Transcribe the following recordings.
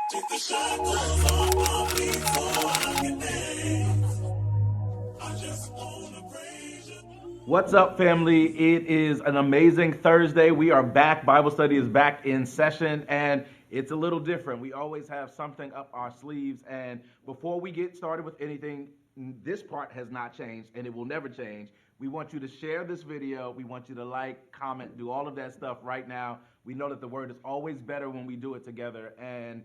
Take the shackles off of me before I get there. I just wanna praise you. What's up, family? It is an amazing Thursday. We are back. Bible study is back in session, and it's a little different. We always have something up our sleeves. And before we get started with anything, this part has not changed, and it will never change. We want you to share this video. We want you to like, comment, do all of that stuff right now. We know that the word is always better when we do it together. And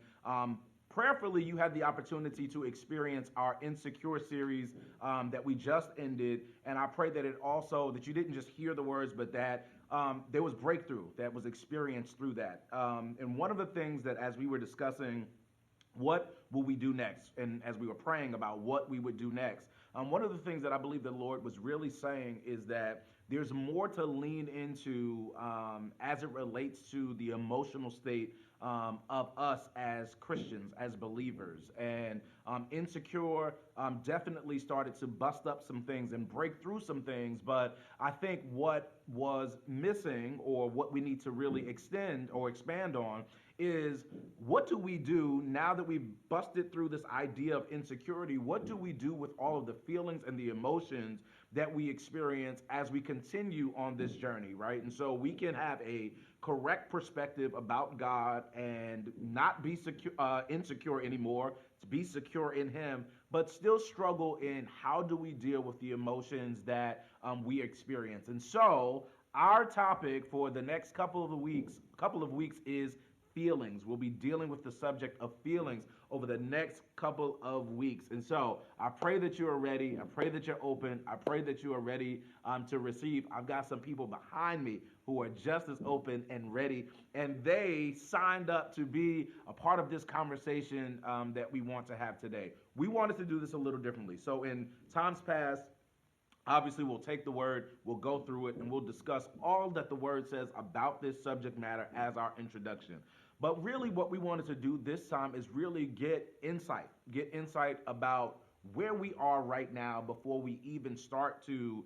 prayerfully, you had the opportunity to experience our Insecure series that we just ended, and I pray that that you didn't just hear the words, but that there was breakthrough that was experienced through that. And one of the things that, as we were discussing, what will we do next? And as we were praying about what we would do next, one of the things that I believe the Lord was really saying is that there's more to lean into as it relates to the emotional state of us as Christians, as believers. And Insecure definitely started to bust up some things and break through some things. But I think what was missing, or what we need to really extend or expand on, is what do we do now that we've busted through this idea of insecurity? What do we do with all of the feelings and the emotions that we experience as we continue on this journey, right? And so we can have a correct perspective about God and not be insecure anymore, to be secure in Him, but still struggle in how do we deal with the emotions that we experience. And so our topic for the next couple of weeks is feelings. We'll be dealing with the subject of feelings over the next couple of weeks. And so I pray that you are ready. I pray that you're open. I pray that you are ready to receive. I've got some people behind me who are just as open and ready, and they signed up to be a part of this conversation that we want to have today. We wanted to do this a little differently. So in times past, obviously, we'll take the word, we'll go through it, and we'll discuss all that the word says about this subject matter as our introduction. But really, what we wanted to do this time is really get insight about where we are right now before we even start to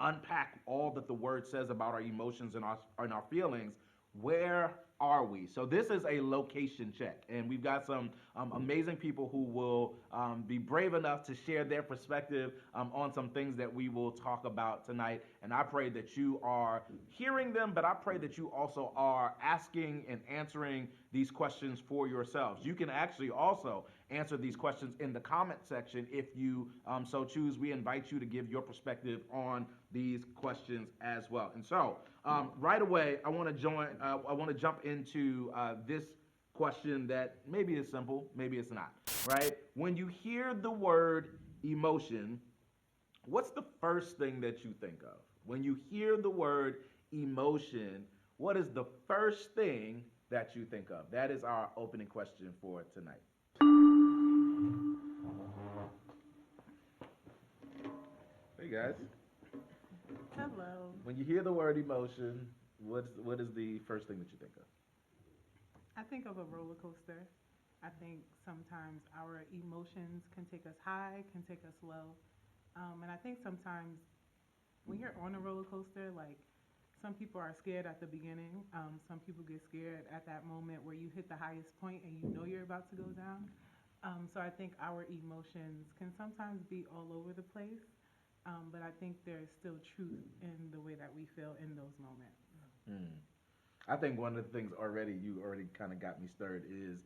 unpack all that the word says about our emotions and our feelings. Where are we? So this is a location check, and we've got some amazing people who will be brave enough to share their perspective on some things that we will talk about tonight. And I pray that you are hearing them, but I pray that you also are asking and answering these questions for yourselves. You can actually also answer these questions in the comment section if you so choose. We invite you to give your perspective on these questions as well. And so right away, I want to jump into this question that maybe is simple, maybe it's not, right? When you hear the word emotion, what's the first thing that you think of? When you hear the word emotion, what is the first thing that you think of? That is our opening question for tonight. Hey guys. Hello. When you hear the word emotion, what is the first thing that you think of? I think of a roller coaster. I think sometimes our emotions can take us high, can take us low. And I think sometimes when you're on a roller coaster, like some people are scared at the beginning. Some people get scared at that moment where you hit the highest point and you know you're about to go down. So I think our emotions can sometimes be all over the place. But I think there's still truth in the way that we feel in those moments. Hmm. I think one of the things you already kind of got me stirred is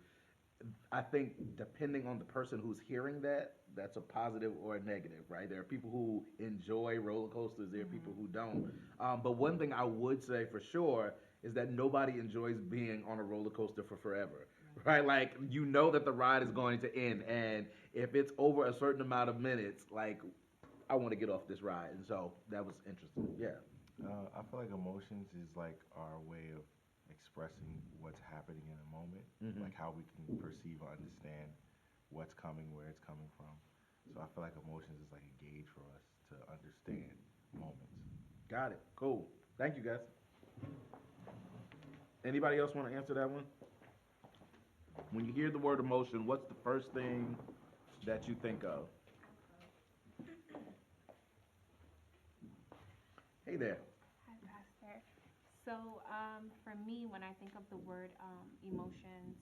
I think depending on the person who's hearing that, that's a positive or a negative, right? There are people who enjoy roller coasters, there are people who don't. But one thing I would say for sure is that nobody enjoys being on a roller coaster for forever, right? Like, you know that the ride is going to end, and if it's over a certain amount of minutes, like, I want to get off this ride. And so that was interesting. Yeah. I feel like emotions is like our way of expressing what's happening in a moment, like how we can perceive or understand what's coming, where it's coming from. So I feel like emotions is like a gauge for us to understand moments. Got it. Cool. Thank you, guys. Anybody else want to answer that one? When you hear the word emotion, what's the first thing that you think of? Hey there. Hi, Pastor. So, for me, when I think of the word emotions,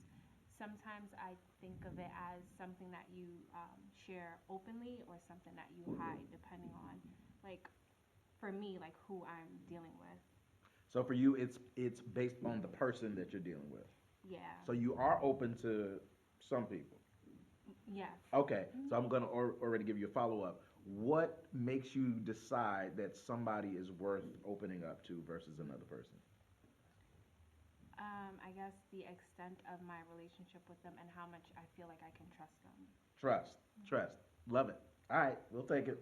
sometimes I think of it as something that you share openly or something that you hide, depending on, like, for me, like who I'm dealing with. So for you, it's based on the person that you're dealing with. Yeah. So you are open to some people. Yes. Okay, so I'm gonna already give you a follow up. What makes you decide that somebody is worth opening up to versus another person? I guess the extent of my relationship with them and how much I feel like I can trust them. Trust, love it. All right, we'll take it.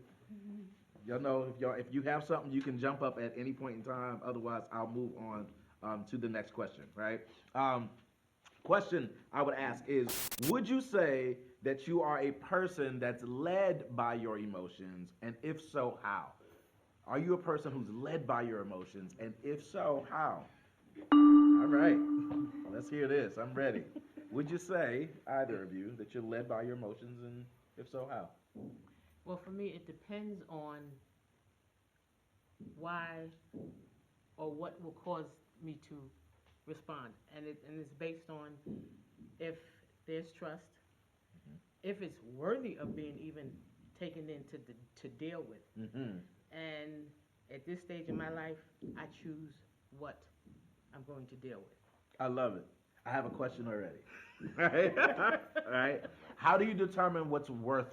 Y'all know if you have something, you can jump up at any point in time. Otherwise, I'll move on to the next question. Right? Question I would ask is: would you say that you are a person that's led by your emotions, and if so, how? Are you a person who's led by your emotions, and if so, how? All right, let's hear this. I'm ready. Would you say, either of you, that you're led by your emotions, and if so, how? Well, for me, it depends on why or what will cause me to respond, and it's based on if there's trust, if it's worthy of being even taken into to deal with, Mm-hmm. and at this stage in my life, I choose what I'm going to deal with. I love it. I have a question already. Right? All right. How do you determine what's worth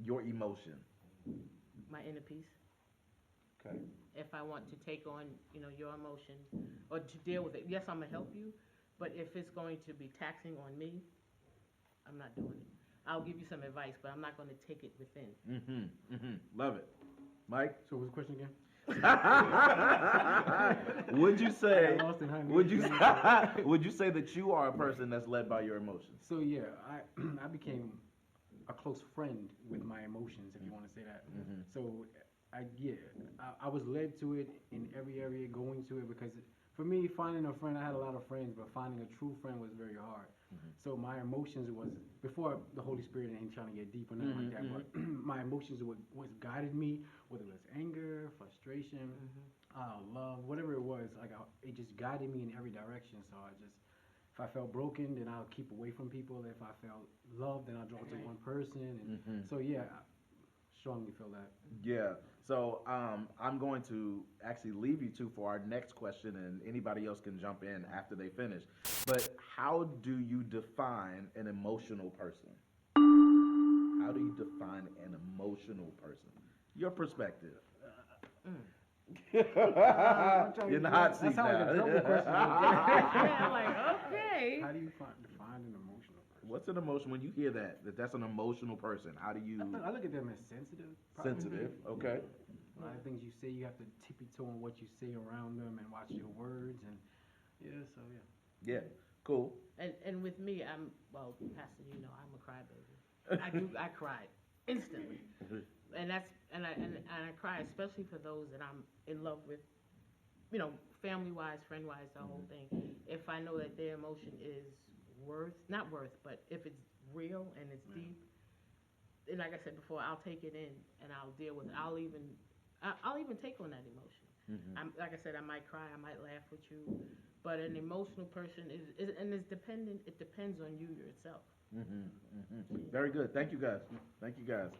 your emotion? My inner peace. Okay. If I want to take on, your emotion or to deal with it, yes, I'm gonna help you, but if it's going to be taxing on me, I'm not doing it. I'll give you some advice, but I'm not going to take it within. Mm-hmm. Mm-hmm. Love it. Mike? So what's the question again? would you say I got lost in how would you many- would you say that you are a person that's led by your emotions? So yeah, I became a close friend with my emotions, if you want to say that. Mhm. So I was led to it in every area, going to it because for me, finding a friend, I had a lot of friends, but finding a true friend was very hard. So my emotions was before the Holy Spirit, ain't trying to get deep or nothing like that, but my emotions was guided me, whether it was anger, frustration, love, whatever it was. Like it just guided me in every direction. So if I felt broken, then I'll keep away from people. If I felt loved, then I'll draw to one person. And so yeah, I strongly feel that. Yeah. So I'm going to actually leave you two for our next question, and anybody else can jump in after they finish. But how do you define an emotional person? How do you define an emotional person? Your perspective. You're in the hot seat That sounds like a now. trouble question. Yeah, I'm like, okay. How do you define an emotional person? What's an emotion when you hear that's an emotional person? How do you I look at them as sensitive. probably. sensitive? Okay. A lot of things you say, you have to tippy toe on what you say around them and watch your words and so yeah. Yeah. Cool. And with me, Pastor, I'm a crybaby. I cry instantly, and I cry especially for those that I'm in love with, family wise, friend wise, the whole thing. If I know that their emotion is not worth, but if it's real and it's deep, and like I said before, I'll take it in and I'll deal with it. I'll even take on that emotion. Like I said, I might cry, I might laugh with you, but an emotional person is dependent. It depends on you yourself. Very good. Thank you guys. Thank you guys.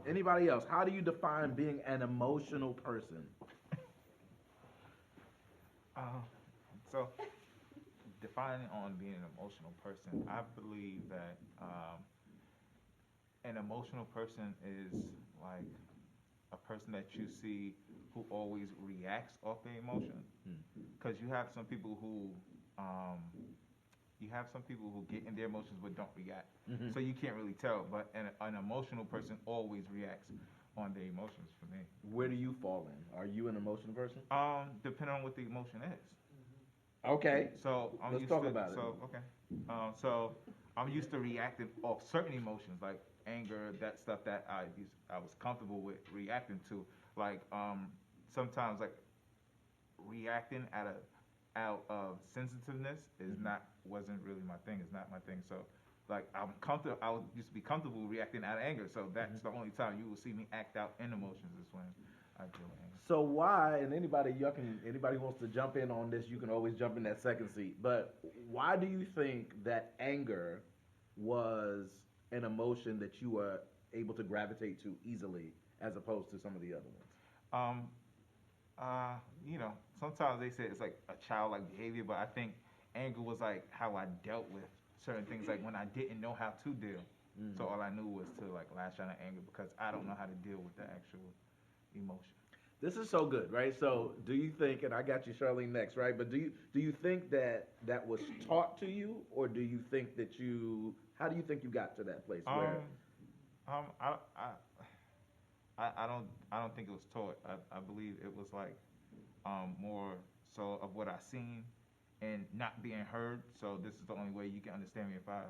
Anybody else? How do you define being an emotional person? So, defining on being an emotional person, I believe that an emotional person is like a person that you see who always reacts off their emotion. Because you have some people who get in their emotions but don't react. So you can't really tell. But an emotional person always reacts on their emotions for me. Where do you fall in? Are you an emotional person? Depending on what the emotion is. Okay. So Let's talk about it. So okay. So I'm used to reacting off certain emotions like anger, that stuff that I was comfortable with reacting to. Like sometimes like reacting out of sensitiveness wasn't really my thing. It's not my thing. So like I'm comfortable. Used to be comfortable reacting out of anger. So that's the only time you will see me act out in emotions is when I deal with anger. So why? And anybody wants to jump in on this, you can always jump in that second seat. But why do you think that anger was an emotion that you were able to gravitate to easily, as opposed to some of the other ones? Um, you know, sometimes they say it's like a childlike behavior, but I think anger was like how I dealt with certain things, like when I didn't know how to deal. So all I knew was to like lash out in anger because I don't know how to deal with the actual emotion. This is so good, right? So, do you think, and I got you, Charlene, next, right? But do you think that that was taught to you, or do you think that you? How do you think you got to that place where? Um, I don't think it was taught. I believe it was like more so of what I seen and not being heard. So this is the only way you can understand me if I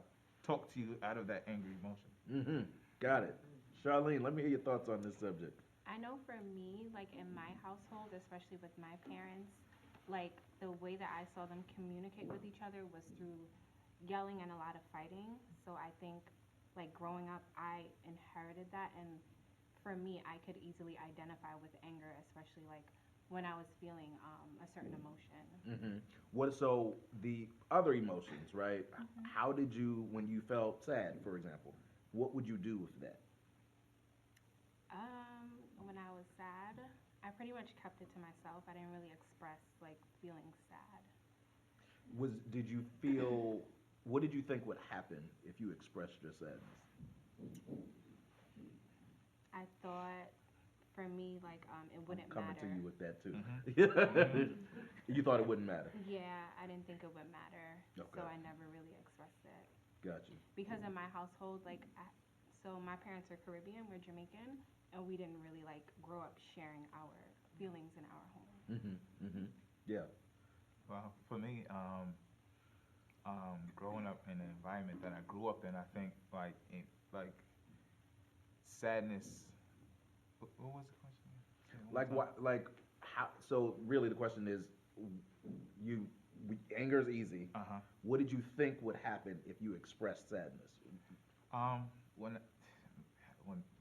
talk to you out of that angry emotion. Mm-hmm. Got it. Charlene, let me hear your thoughts on this subject. I know for me, like in my household, especially with my parents, like the way that I saw them communicate with each other was through yelling and a lot of fighting. So I think, like growing up, I inherited that, and for me, I could easily identify with anger, especially like when I was feeling a certain emotion. Mm-hmm. What? So the other emotions, right? How did you, when you felt sad, for example, what would you do with that? When I was sad, I pretty much kept it to myself. I didn't really express like feeling sad. Did you feel? What did you think would happen if you expressed your sadness? I thought for me, like it wouldn't Coming matter. to you with that too. Mm-hmm. You thought it wouldn't matter. Yeah, I didn't think it would matter, Okay. so I never really expressed it. Gotcha. Because in my household, so my parents are Caribbean, we're Jamaican, and we didn't really like grow up sharing our feelings in our home. Mm-hmm. Mm-hmm. Yeah. Well, for me, growing up in the environment that I grew up in, I think like sadness. What was the question? Say it one Like more time. what? Like how? So really, the question is, you anger is easy. Uh-huh. What did you think would happen if you expressed sadness? When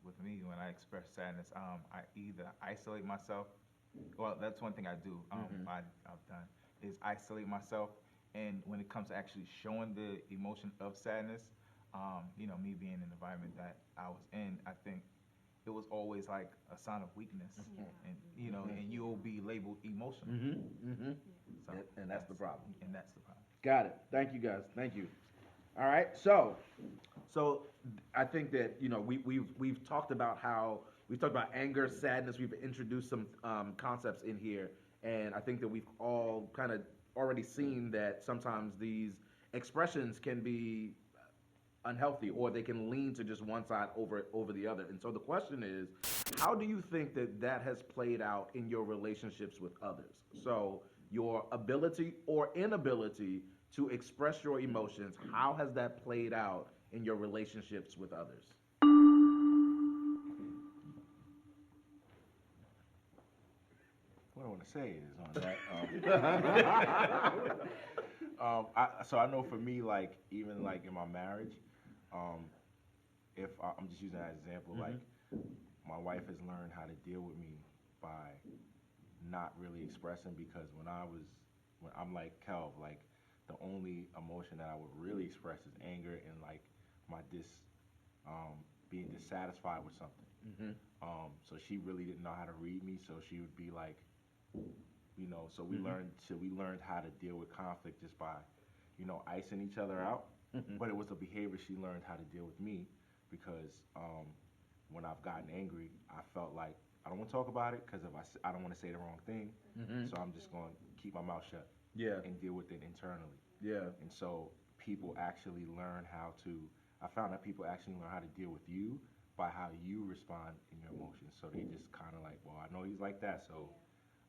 with me when I express sadness, I either isolate myself. Well, that's one thing I do. Mhm. I've done is isolate myself, and when it comes to actually showing the emotion of sadness, me being in the environment that I was in, I think it was always like a sign of weakness, Yeah. and and you'll be labeled emotional. Mm-hmm. Mm-hmm. So And that's the problem. And that's the problem. Got it. Thank you, guys. Thank you. All right. So I think that we've talked about how we've talked about anger, sadness. We've introduced some concepts in here, and I think that we've all kind of already seen that sometimes these expressions can be unhealthy, or they can lean to just one side over the other. And so the question is, how do you think that that has played out in your relationships with others? So your ability or inability to express your emotions, how has that played out in your relationships with others? What I want to say is on that. So I know for me, like even like in my marriage, um, if I'm just using that as an example, like my wife has learned how to deal with me by not really expressing because when I'm like Kel, like the only emotion that I would really express is anger and like my being dissatisfied with something. Mm-hmm. So she really didn't know how to read me, so she would be like, so we learned how to deal with conflict just by, icing each other out. Mm-hmm. But it was a behavior she learned how to deal with me because when I've gotten angry, I felt like I don't want to talk about it because I don't want to say the wrong thing, Mm-hmm. so I'm just going to keep my mouth shut Yeah. and deal with it internally. Yeah. And so people actually learn how to. I found that people actually learn how to deal with you by how you respond in your emotions. So they just kind of like, well, I know he's like that, so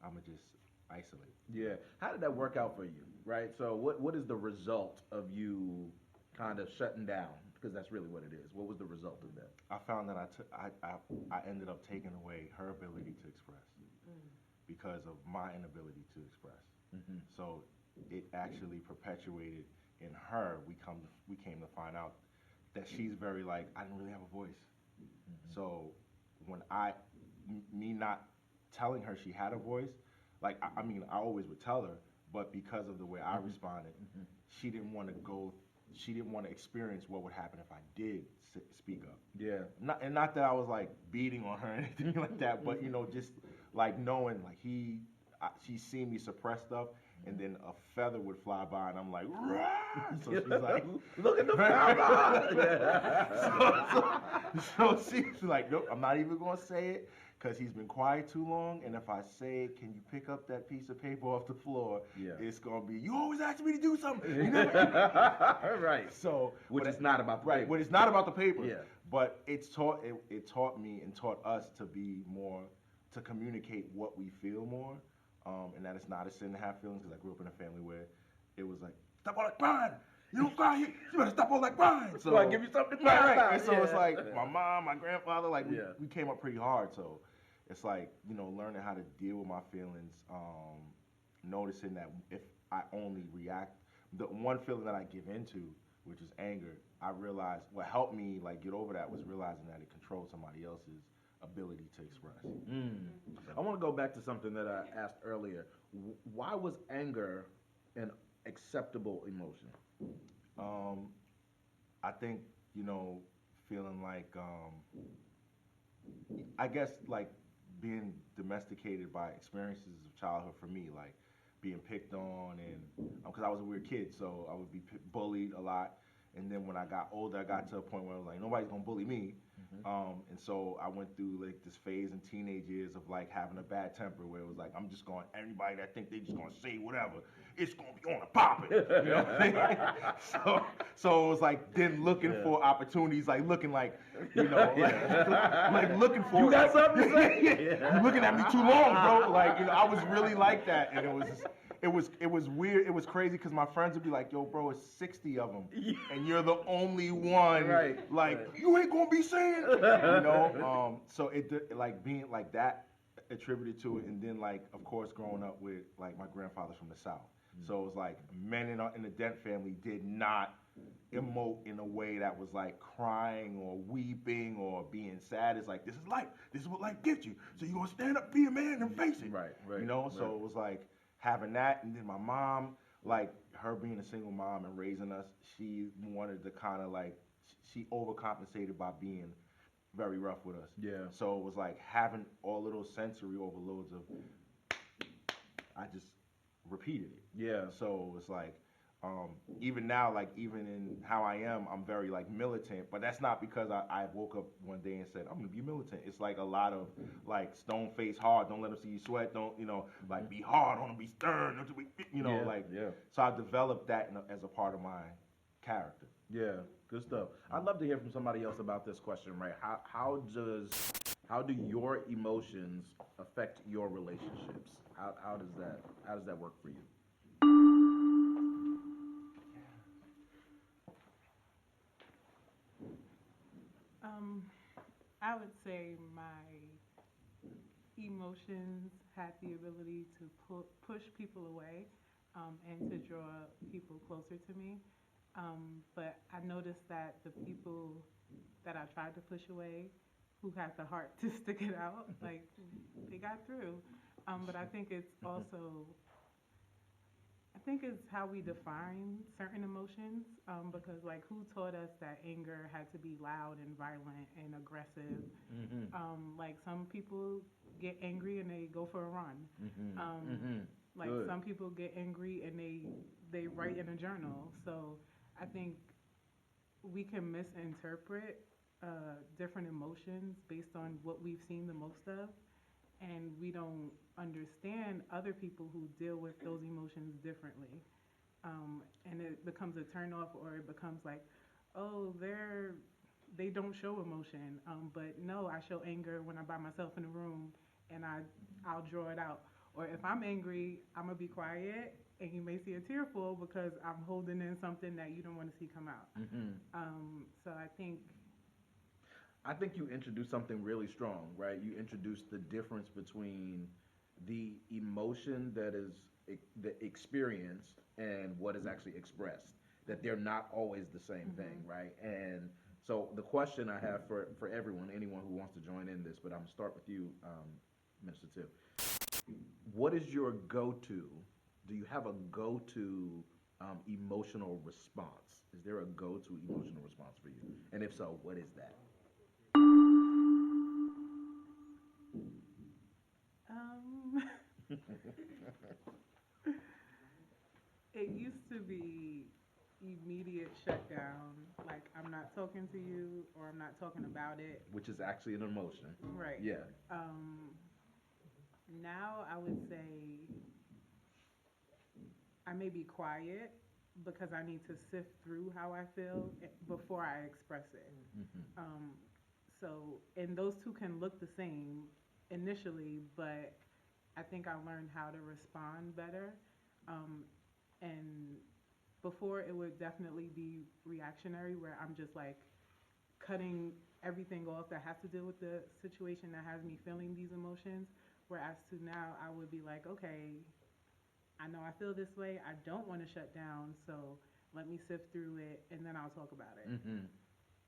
I'm gonna just isolate. Yeah. How did that work out for you? Right. So what is the result of you kind of shutting down? Because that's really what it is. What was the result of that? I found that I ended up taking away her ability to express because of my inability to express. Mm-hmm. So it actually perpetuated in her. We came to find out that she's very like I didn't really have a voice. Mm-hmm. So when me not telling her she had a voice, like I mean, I always would tell her, but because of the way I responded, she didn't want to go. She didn't want to experience what would happen if I did speak up. Yeah. Not that I was like beating on her or anything like that, but you know, just like knowing like she's seen me suppress stuff, and then a feather would fly by, and I'm like, "Rah!" So she's like, look at the feather. so she's like, nope, I'm not even gonna say it because he's been quiet too long, and if I say it, can you pick up that piece of paper off the floor? Yeah. It's gonna be, you always ask me to do something. You Right. So which is not about the right, paper. but it's not about the paper. Yeah. But it taught me and taught us to be more, to communicate what we feel more, and that it's not a sin to have feelings. Because I grew up in a family where it was like, stop all that crying. You don't cry. You better stop all that crying. So I give you something to cry right. about. And so it's like my mom, my grandfather, like Yeah. we came up pretty hard. So it's like, you know, learning how to deal with my feelings, noticing that if I only react, the one feeling that I give into, which is anger, I realized what helped me like get over that was realizing that it controls somebody else's ability to express. I want to go back to something that I asked earlier. Why was anger an acceptable emotion? I think, you know, feeling like, I guess like being domesticated by experiences of childhood for me, like being picked on, and because I was a weird kid, so I would be bullied a lot. And then when I got older, I got to a point where I was like, nobody's gonna bully me. And so I went through like this phase in teenage years of like having a bad temper, where it was like, I'm just going, anybody that think they just gonna say whatever, it's gonna be on a popping. You know what I'm saying? So it was like then looking for opportunities, like looking like, you know, like looking for. You got something to say? You're looking at me too long, bro. Like, you know, I was really like that, and it was weird. It was crazy because my friends would be like, "Yo, bro, it's 60 of them, and you're the only one. Right. Like, you ain't gonna be saying, you know." So like being like that attributed to it, and then like of course growing up with like my grandfather's from the South, so it was like men in the Dent family did not emote in a way that was like crying or weeping or being sad. It's like, this is life. This is what life gives you. So you're gonna stand up, be a man, and face it. Right. You know. So it was like having that, and then my mom, like her being a single mom and raising us, she wanted to kind of like, she overcompensated by being very rough with us. Yeah. So it was like having all of those sensory overloads of, I just repeated it. Yeah. So it's like, even now, like even in how I am, I'm very like militant, but that's not because I woke up one day and said, I'm gonna be militant. It's like a lot of like stone face hard, don't let them see you sweat, don't, you know, like be hard on them, be stern, don't be, you know, so I developed that as a part of my character. Yeah, good stuff. I'd love to hear from somebody else about this question, right? How do your emotions affect your relationships? How does that work for you? I would say my emotions had the ability to push people away, and to draw people closer to me. But I noticed that the people that I tried to push away, who had the heart to stick it out, like they got through. But I think it's also, I think it's how we define certain emotions, because like who taught us that anger had to be loud and violent and aggressive? Like some people get angry and they go for a run. Like Good. some people get angry and they write in a journal. So I think we can misinterpret different emotions based on what we've seen the most of, and we don't understand other people who deal with those emotions differently. And it becomes a turnoff, or it becomes like, oh, they don't show emotion. But no, I show anger when I'm by myself in a room, and I'll draw it out. Or if I'm angry, I'm gonna be quiet, and you may see a tear fall because I'm holding in something that you don't want to see come out. So I think you introduced something really strong, right? You introduced the difference between the emotion that is experienced and what is actually expressed. That they're not always the same thing, right? And so the question I have for everyone, anyone who wants to join in this, but I'm gonna start with you, Minister Tip. What is your go-to? Do you have a go-to emotional response? Is there a go-to emotional response for you? And if so, what is that? Um, it used to be immediate shutdown, like I'm not talking to you or I'm not talking about it. Which is actually an emotion. Right. Yeah. Now I would say I may be quiet because I need to sift through how I feel before I express it. So, and those two can look the same initially, but I think I learned how to respond better. And before it would definitely be reactionary, where I'm just like cutting everything off that has to deal with the situation that has me feeling these emotions. Whereas to now, I would be like, okay, I know I feel this way. I don't want to shut down, so let me sift through it, and then I'll talk about it.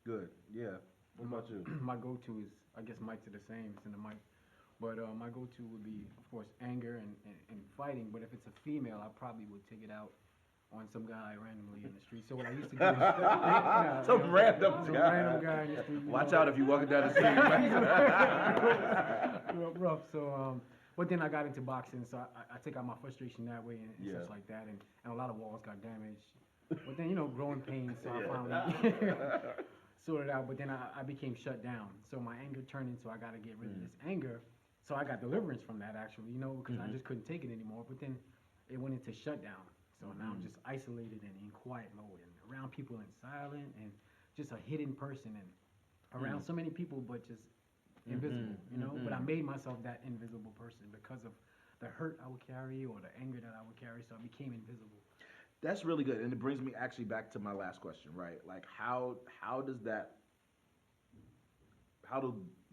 Good. Yeah. What about you? My go-to is, I guess Mike's are the same, it's in the mic. But my go-to would be, of course, anger and fighting. But if it's a female, I probably would take it out on some guy randomly in the street. So what I used to do is Some random some guy. random guy in the street. Watch out if you're walking down the street. Rough. So, but then I got into boxing, so I take out my frustration that way and Yeah. such like that. And a lot of walls got damaged. But then, growing pains, so I Yeah. finally sorted out. But then I became shut down. So my anger turned into I got to get rid of this anger. So I got deliverance from that, actually, because I just couldn't take it anymore. But then it went into shutdown. So now I'm just isolated and in quiet mode and around people and silent and just a hidden person and around so many people, but just invisible, But I made myself that invisible person because of the hurt I would carry or the anger that I would carry. So I became invisible. That's really good, and it brings me actually back to my last question, right? Like, how do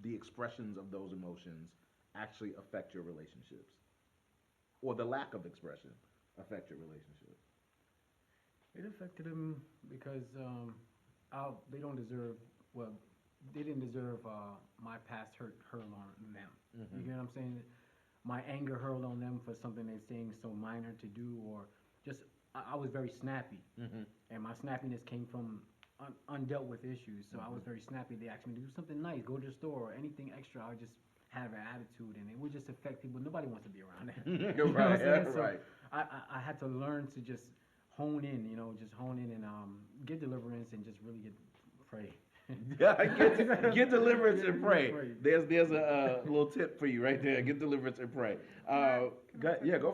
the expressions of those emotions actually affect your relationships, or the lack of expression affect your relationships? It affected them because they don't deserve, well, they didn't deserve my past hurt hurled on them. You get what I'm saying? My anger hurled on them for something they're saying so minor to do, or just I was very snappy, and my snappiness came from undealt with issues. So I was very snappy. They asked me to do something nice, go to the store, or anything extra. I would just have an attitude, and it would just affect people. Nobody wants to be around that. You know what I'm saying? So Right. I had to learn to just hone in, just hone in and get deliverance and just really pray. Yeah, get deliverance and pray. Pray. There's a little tip for you right there. Get deliverance and pray. Go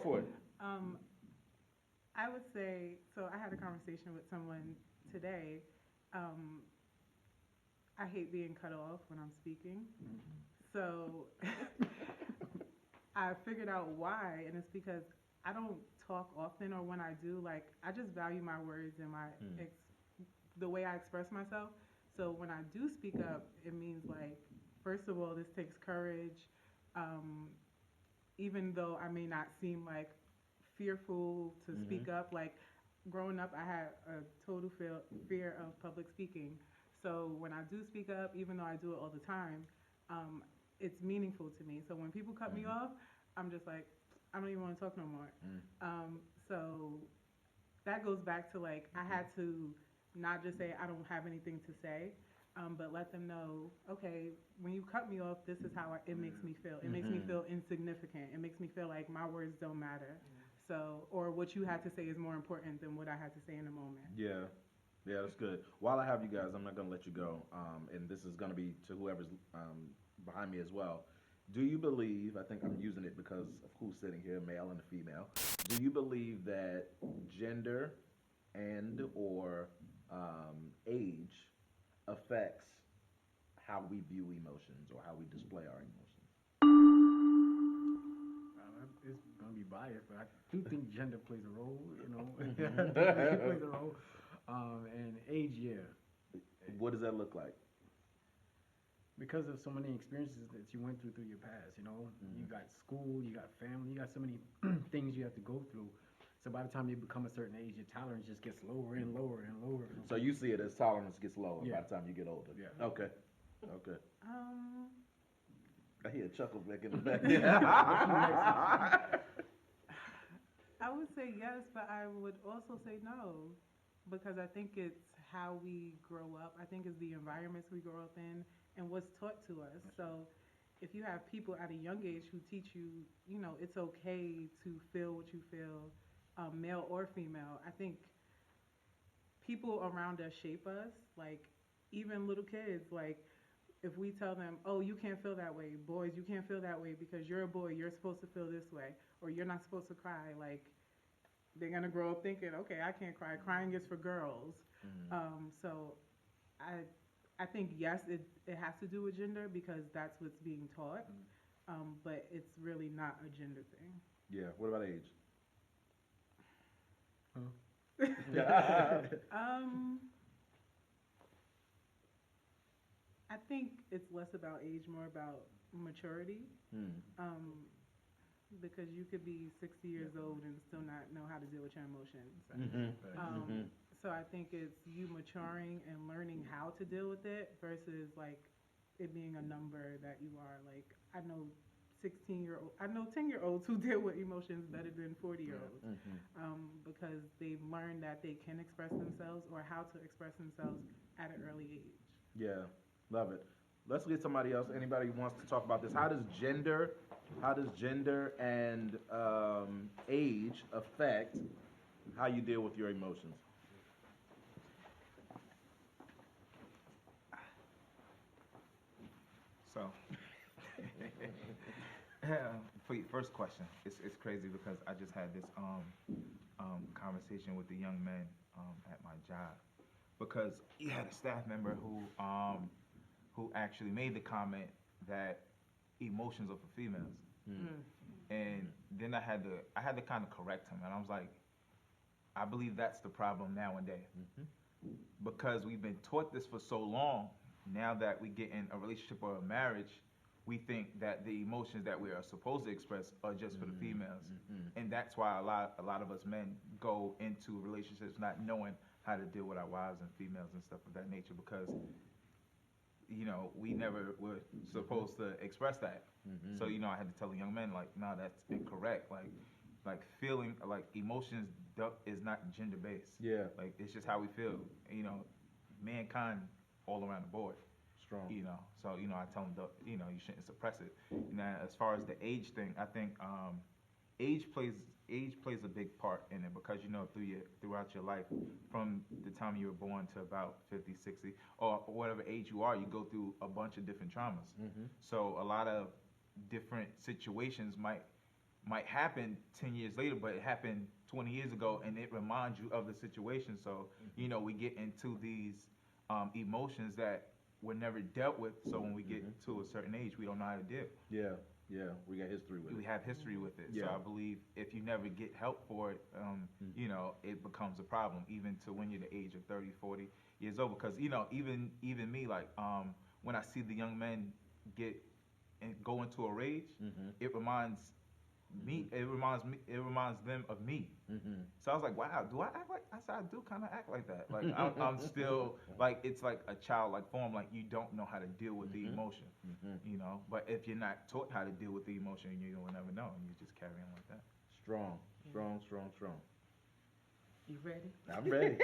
for it. I would say, so I had a conversation with someone today. I hate being cut off when I'm speaking. So I figured out why, and it's because I don't talk often, or when I do, like, I just value my words and the way I express myself. So when I do speak up, it means, like, first of all, this takes courage. Even though I may not seem like fearful to speak up, like growing up, I had a total fear of public speaking. So when I do speak up, even though I do it all the time, it's meaningful to me. So when people cut me off, I'm just like, I don't even want to talk no more. So that goes back to, like, I had to not just say I don't have anything to say, but let them know, okay, when you cut me off, this is how it makes me feel. It makes me feel insignificant. It makes me feel like my words don't matter. So, or what you had to say is more important than what I had to say in a moment. Yeah, that's good. While I have you guys, I'm not going to let you go, and this is going to be to whoever's behind me as well. Do you believe, I think I'm using it because of who's sitting here, male and female, do you believe that gender and or age affects how we view emotions or how we display our emotions? It's gonna be biased, but I do think gender plays a role. It plays a role, and age, yeah. What does that look like? Because of so many experiences that you went through your past, you got school, you got family, you got so many things you have to go through. So by the time you become a certain age, your tolerance just gets lower and lower and lower. So you see it as tolerance gets lower Yeah. by the time you get older. Yeah. Okay. I hear a chuckle back in the back. I would say yes, but I would also say no, because I think it's how we grow up. I think it's the environments we grow up in and what's taught to us. So if you have people at a young age who teach you, it's okay to feel what you feel, male or female, I think people around us shape us. Like even little kids, like if we tell them, oh, you can't feel that way, boys, you can't feel that way because you're a boy, you're supposed to feel this way, or you're not supposed to cry, like they're gonna grow up thinking, okay, I can't cry. Crying is for girls. So I think yes, it has to do with gender because that's what's being taught, but it's really not a gender thing. Yeah. What about age? Um, I think it's less about age, more about maturity. Um, because you could be 60 years old and still not know how to deal with your emotions. So I think it's you maturing and learning how to deal with it versus like it being a number that you are. Like I know 10-year-olds who deal with emotions better than 40-year-olds because they've learned that they can express themselves or how to express themselves at an early age. Yeah, love it. Let's get somebody else. Anybody who wants to talk about this? How does gender and age affect how you deal with your emotions? So, for your first question, it's crazy because I just had this conversation with the young men at my job because he had a staff member who actually made the comment that emotions are for females, and then I had to kind of correct him, and I was like, I believe that's the problem nowadays because we've been taught this for so long. Now that we get in a relationship or a marriage, we think that the emotions that we are supposed to express are just for the females, and that's why a lot of us men go into relationships not knowing how to deal with our wives and females and stuff of that nature because we never were supposed to express that. So I had to tell the young men like, no, that's incorrect. Like feeling like emotions is not gender based. Yeah. Like it's just how we feel. Mankind all around the board. Strong. So I tell them you shouldn't suppress it. As far as the age thing, I think age plays a big part in it because throughout your life, from the time you were born to about 50, 60, or whatever age you are, you go through a bunch of different traumas. So a lot of different situations might happen 10 years later, but it happened 20 years ago, and it reminds you of the situation. So we get into these emotions that were never dealt with. So when we get to a certain age, we don't know how to deal. Yeah, we got history with it. We have history with it. Yeah. So I believe if you never get help for it, it becomes a problem, even to when you're the age of 30, 40 years old. Because, even me, like, when I see the young men get and go into a rage, it reminds reminds them of me. So I was like, wow, do I act like, I said, I do kind of act like that. Like I'm still like, it's like a childlike form. Like you don't know how to deal with the emotion, but if you're not taught how to deal with the emotion, you will never know, and you just carry on like that. Strong. You ready? I'm ready.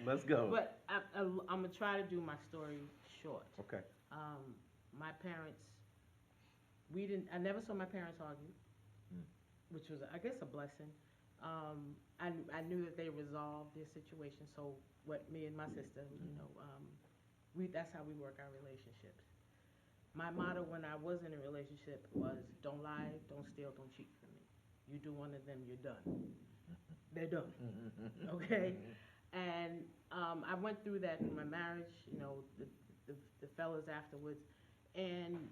Let's go. But I'm gonna try to do my story short. Okay. My parents, I never saw my parents argue, which was, I guess, a blessing. I knew that they resolved their situation. So what me and my sister, that's how we work our relationships. My motto when I was in a relationship was, don't lie, don't steal, don't cheat from me. You do one of them, you're done. They're done. Okay? And I went through that in my marriage, the fellas afterwards. And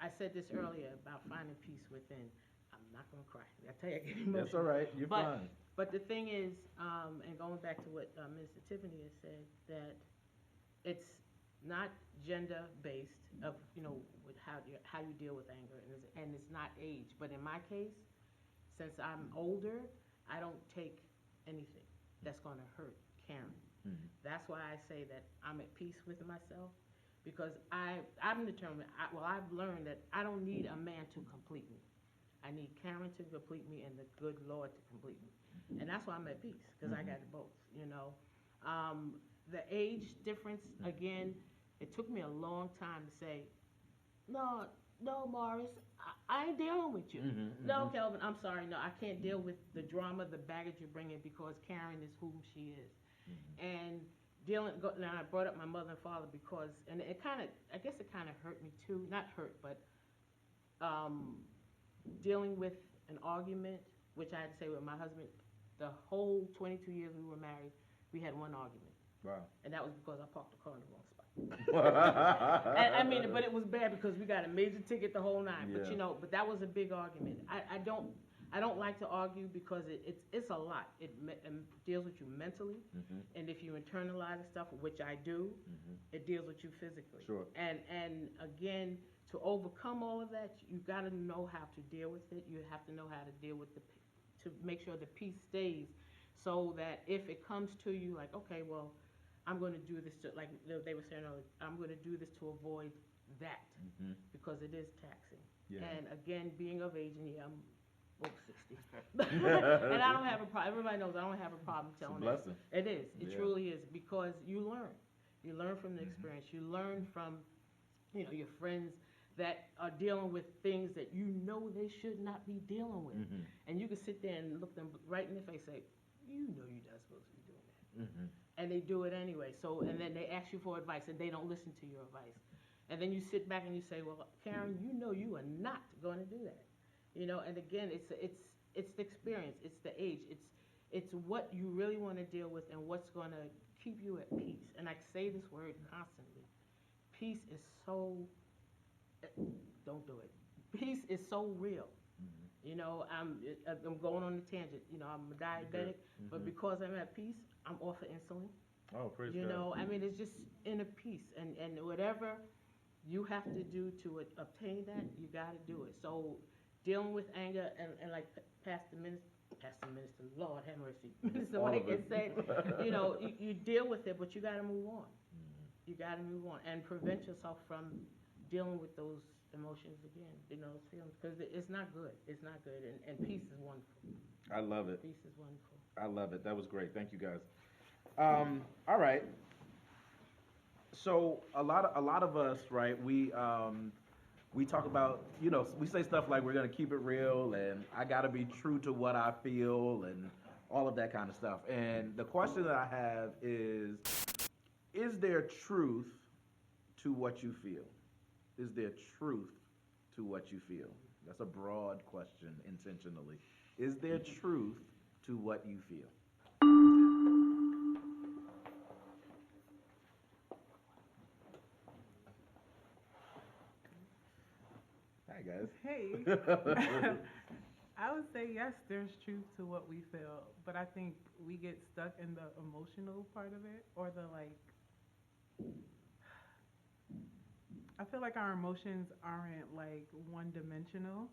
I said this earlier about finding peace within. I'm not going to cry. I tell you, I get emotional. That's all right. You're fine. But the thing is, and going back to what Minister Tiffany has said, that it's not gender-based of, with how you deal with anger, and it's not age. But in my case, since I'm older, I don't take anything that's going to hurt Karen. That's why I say that I'm at peace with myself, because I'm determined. I've learned that I don't need a man to complete me. I need Karen to complete me and the good Lord to complete me, and that's why I'm at peace because I got both. The age difference again. It took me a long time to say, no, no, Morris, I ain't dealing with you. No, Kelvin, I'm sorry, no, I can't deal with the drama, the baggage you're bringing because Karen is who she is, and now I brought up my mother and father because, and it kind of, I guess it kind of hurt me too, not hurt, but dealing with an argument, which I had to say with my husband, the whole 22 years we were married, we had one argument. Wow. And that was because I parked the car in the wrong spot. I mean, but it was bad because we got a major ticket the whole nine. Yeah. But that was a big argument. I don't like to argue because it's a lot. It deals with you mentally, and if you internalize stuff, which I do, it deals with you physically. Sure. And again, to overcome all of that, you got to know how to deal with it. You have to know how to deal with to make sure the peace stays, so that if it comes to you, like, okay, well, I'm going to do this to, like they were saying earlier, I'm going to do this to avoid that because it is taxing. Yeah. And again, being of age, and I'm over 60, and I don't have a problem. Everybody knows I don't have a problem telling It's a blessing. It is. It Yeah. truly is, because you learn. You learn from the experience. You learn from, your friends that are dealing with things that they should not be dealing with, and you can sit there and look them right in the face, and say, you're not supposed to be doing that. And they do it anyway. So, and then they ask you for advice, and they don't listen to your advice. And then you sit back and you say, well, Karen, you are not going to do that. And again, it's the experience, it's the age, it's what you really want to deal with and what's going to keep you at peace. And I say this word constantly. Peace is so, don't do it. Peace is so real. I'm going on a tangent. I'm a diabetic, but because I'm at peace, I'm off of insulin. Oh, praise God. I mean, it's just inner peace, and whatever you have to do to obtain that, you got to do it. So dealing with anger, and like Pastor Minister, Lord have mercy, Minister Mike has said, you deal with it, but you got to move on. You got to move on and prevent yourself from dealing with those emotions again, those feelings, because it's not good. It's not good, and peace is wonderful. I love it. Peace is wonderful. I love it. That was great. Thank you, guys. All right. So a lot of us, right? We talk about, we say stuff like we're gonna keep it real, and I gotta be true to what I feel, and all of that kind of stuff. And the question that I have is there truth to what you feel? Is there truth to what you feel? That's a broad question intentionally. Is there truth to what you feel? Hi, guys. Hey. I would say yes, there's truth to what we feel, but I think we get stuck in the emotional part of it, or the I feel like our emotions aren't one dimensional,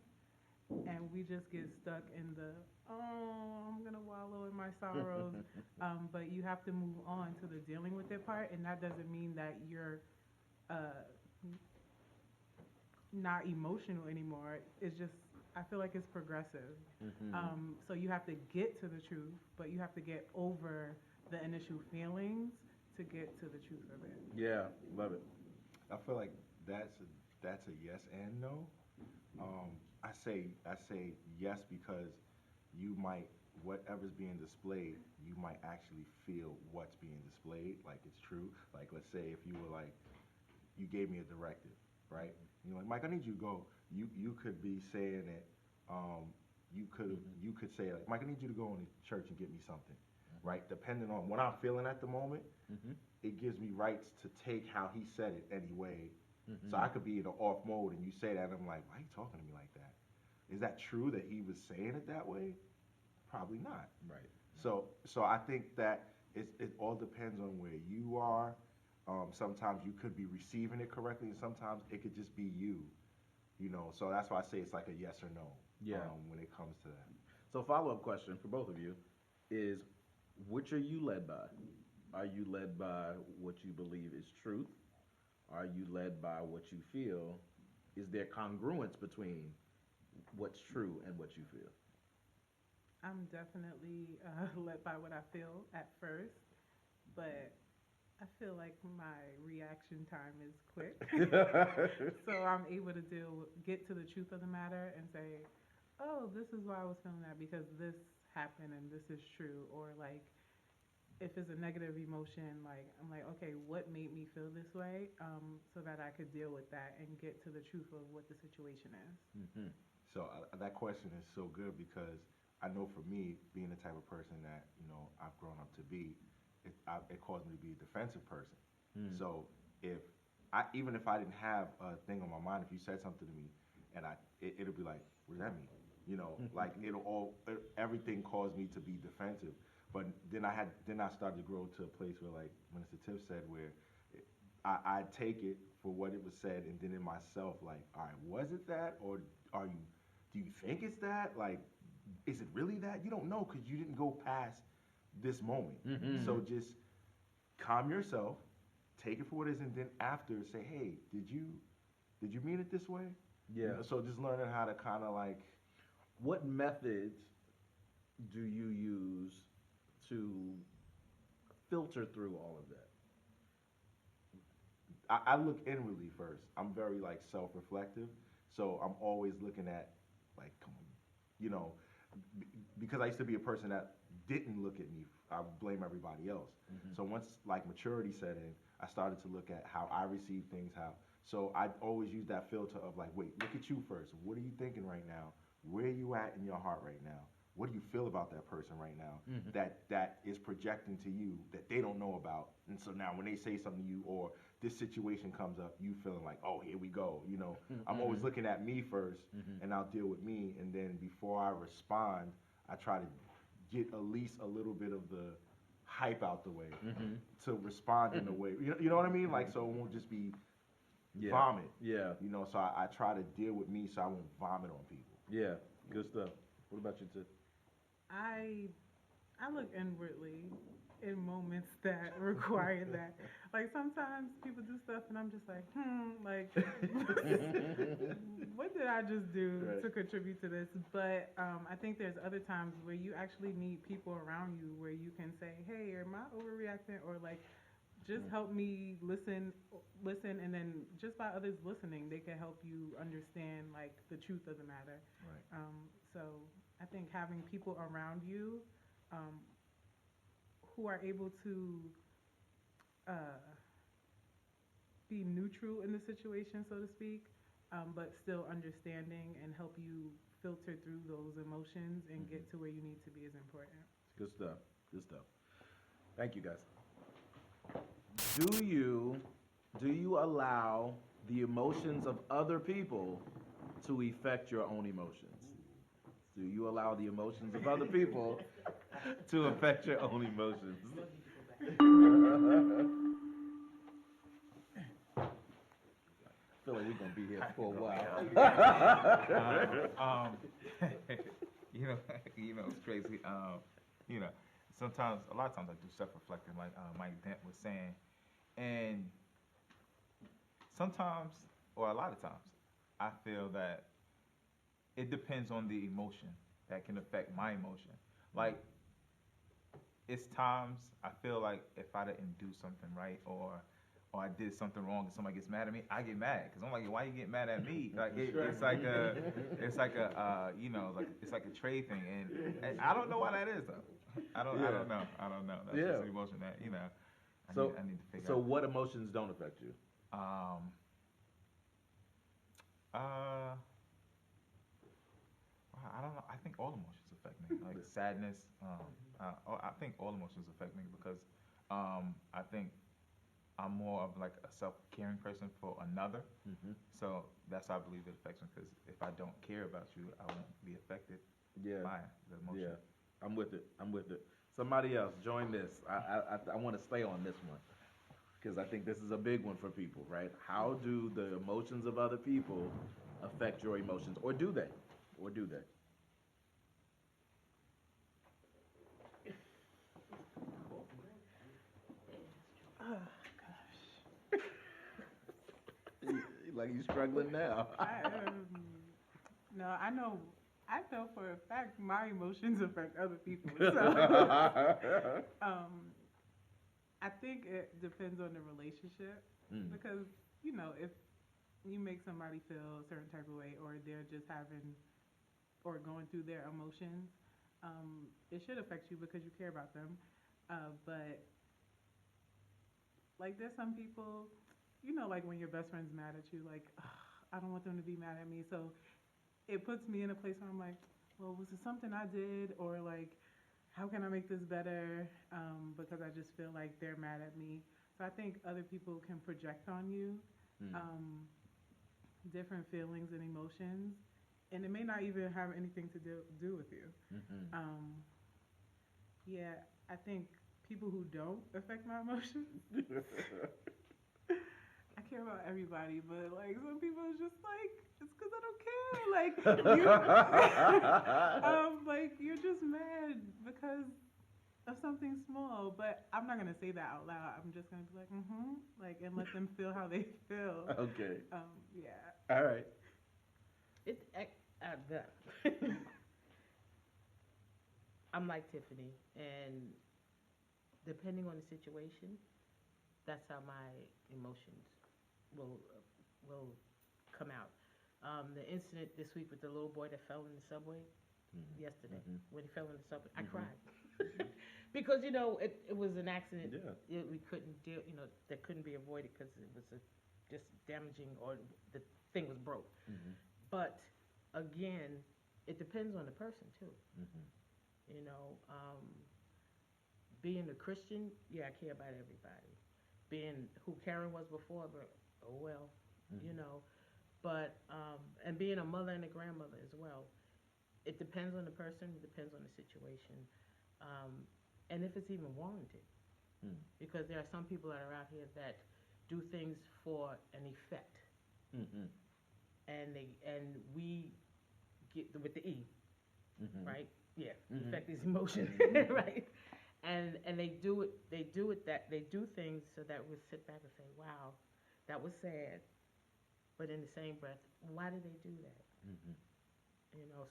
and we just get stuck in I'm gonna wallow in my sorrows. But you have to move on to the dealing with it part, and that doesn't mean that you're not emotional anymore. It's just, I feel like it's progressive. So you have to get to the truth, but you have to get over the initial feelings to get to the truth of it. Yeah, love it. I feel like that's a yes and no. I say yes because you might, whatever's being displayed, you might actually feel what's being displayed, like it's true. Like, let's say if you were like, you gave me a directive, right? You're like, Mike, I need you to go. You could be saying it. You could say like, Mike, I need you to go into church and get me something, right? Depending on what I'm feeling at the moment, it gives me rights to take how he said it anyway. So I could be in an off mode, and you say that, and I'm like, why are you talking to me like that? Is that true that he was saying it that way? Probably not. Right. So I think that it all depends on where you are. Sometimes you could be receiving it correctly, and sometimes it could just be you. So that's why I say it's like a yes or no. When it comes to that. So follow-up question for both of you is, which are you led by? Are you led by what you believe is truth? Or are are you led by what you feel? Is there congruence between what's true and what you feel? I'm definitely led by what I feel at first, but I feel like my reaction time is quick. So I'm able to get to the truth of the matter and say, oh, this is why I was feeling that because this happened and this is true. Or like, if it's a negative emotion, like I'm like, okay, what made me feel this way, so that I could deal with that and get to the truth of what the situation is. Mm-hmm. So that question is so good because I know for me, being the type of person that I've grown up to be, it caused me to be a defensive person. Mm. So if even if I didn't have a thing on my mind, if you said something to me, and it'll be like, what does that mean? Like everything caused me to be defensive. But then I started to grow to a place where, like Minister Tiff said, where I take it for what it was said, and then in myself, like, all right, was it that, or do you think it's that? Like, is it really that? You don't know because you didn't go past this moment. Mm-hmm. So just calm yourself, take it for what it is, and then after say, hey, did you mean it this way? Yeah. So just learning how to kind of like. What methods do you use to filter through all of that? I look inwardly first. I'm very like self-reflective, so I'm always looking at like, come on, because I used to be a person that didn't look at me. I would blame everybody else. Mm-hmm. So once like maturity set in, I started to look at how I receive things. So I always use that filter of like, wait, look at you first. What are you thinking right now? Where are you at in your heart right now? What do you feel about that person right now Mm-hmm. that is projecting to you that they don't know about? And so now when they say something to you or this situation comes up, you feeling like, oh, here we go. I'm always looking at me 1st, and I'll deal with me. And then before I respond, I try to get at least a little bit of the hype out the way to respond in a way. You know what I mean? Like, so it won't just be vomit. Yeah. So I try to deal with me so I won't vomit on people. Yeah. Good stuff. What about you, Tiff? I look inwardly in moments that require that. Like sometimes people do stuff and I'm just like, like what did I just do to contribute to this? But I think there's other times where you actually need people around you where you can say, hey, am I overreacting? Or like just help me listen, and then just by others listening, they can help you understand like the truth of the matter. Right. So I think having people around you who are able to be neutral in the situation, so to speak, but still understanding and help you filter through those emotions and get to where you need to be is important. Good stuff. Good stuff. Thank you, guys. Do you allow the emotions of other people to affect your own emotions? Do you allow the emotions of other people to affect your own emotions? I feel like we're gonna be here for a while. It's crazy. A lot of times I do self-reflecting, like Mike Dent was saying, and sometimes, or a lot of times, I feel that it depends on the emotion that can affect my emotion. Like, it's times I feel like if I didn't do something right or I did something wrong and somebody gets mad at me, I get mad because I'm like, why you get mad at me? Like it's like a trade thing, and I don't know why that is though. I don't know. That's just an emotion that I need to figure out. So what emotions don't affect you? I don't know. I think all emotions affect me. Like sadness. I think all emotions affect me because I think I'm more of like a self-caring person for another. Mm-hmm. So that's how I believe it affects me. Because if I don't care about you, I won't be affected by the emotion. Yeah, I'm with it. Somebody else join this. I want to stay on this one because I think this is a big one for people, right? How do the emotions of other people affect your emotions, or do they? like you struggling now. No, I know. I know for a fact my emotions affect other people. So, I think it depends on the relationship because if you make somebody feel a certain type of way, or they're just having or going through their emotions, it should affect you because you care about them. But like, there's some people, like when your best friend's mad at you, like, "Ugh, I don't want them to be mad at me." So it puts me in a place where I'm like, well, was it something I did, or like, how can I make this better? Because I just feel like they're mad at me. So I think other people can project on you different feelings and emotions, and it may not even have anything to do with you. Um, yeah, I think people who don't affect my emotions, I care about everybody, but like some people it's just like it's because I don't care. Like you, like you're just mad because of something small. But I'm not gonna say that out loud. I'm just gonna be like, like, and let them feel how they feel. Okay. Yeah. All right. It, the- I'm like Tiffany, and depending on the situation, that's how my emotions will come out. The incident this week with the little boy that fell in the subway yesterday, when he fell in the subway, I cried because it was an accident. Yeah. We couldn't deal, that couldn't be avoided because it was just damaging, or the thing was broke. But again, it depends on the person too. You know, being a Christian, yeah, I care about everybody. Being who Karen was before, but oh well, you know. But and being a mother and a grandmother as well, it depends on the person. It depends on the situation, and if it's even warranted. Because there are some people that are out here that do things for an effect, and we get with the E, right? Yeah, effect is emotion, right? And they do things so that we sit back and say, wow, that was sad, but in the same breath, why did they do that?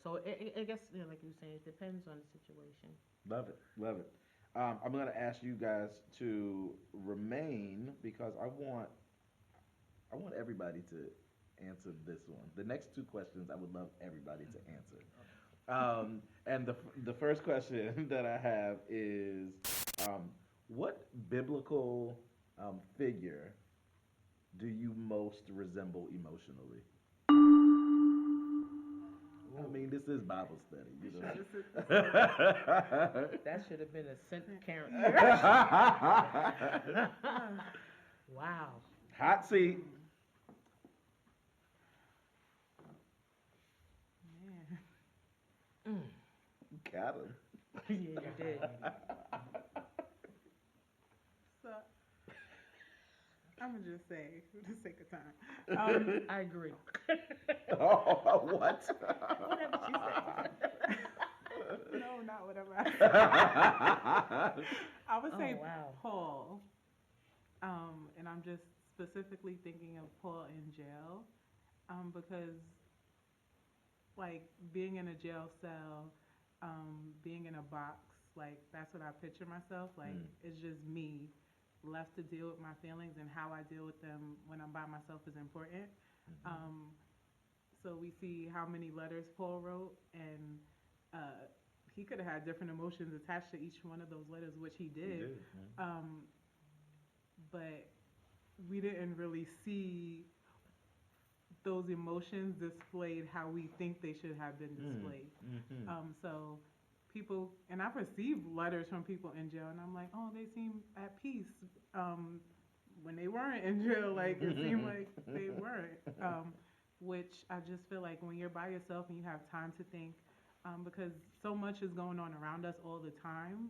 So I guess like you were saying, it depends on the situation. Love it. Love it. I'm going to ask you guys to remain because I want everybody to answer this one. The next two questions, I would love everybody to answer. And the first question that I have is, what biblical figure do you most resemble emotionally? I mean, this is Bible study, you know. That should have been a sent Karen. Wow. Hot seat. Man. Got him. Yeah, you did. So I'm gonna just say, for the sake of time, I agree. Oh, what? Whatever she said. no, not whatever I said. I would Oh, say wow. Paul, and I'm just specifically thinking of Paul in jail, because like being in a jail cell, being in a box, like that's what I picture myself. Like it's just me left to deal with my feelings, and how I deal with them when I'm by myself is important. So we see how many letters Paul wrote, and he could have had different emotions attached to each one of those letters, which he did. But we didn't really see those emotions displayed how we think they should have been displayed. So people, and I've received letters from people in jail, and I'm like, oh, they seem at peace. When they weren't in jail, like it seemed like they weren't. Which I just feel like when you're by yourself and you have time to think, because so much is going on around us all the time,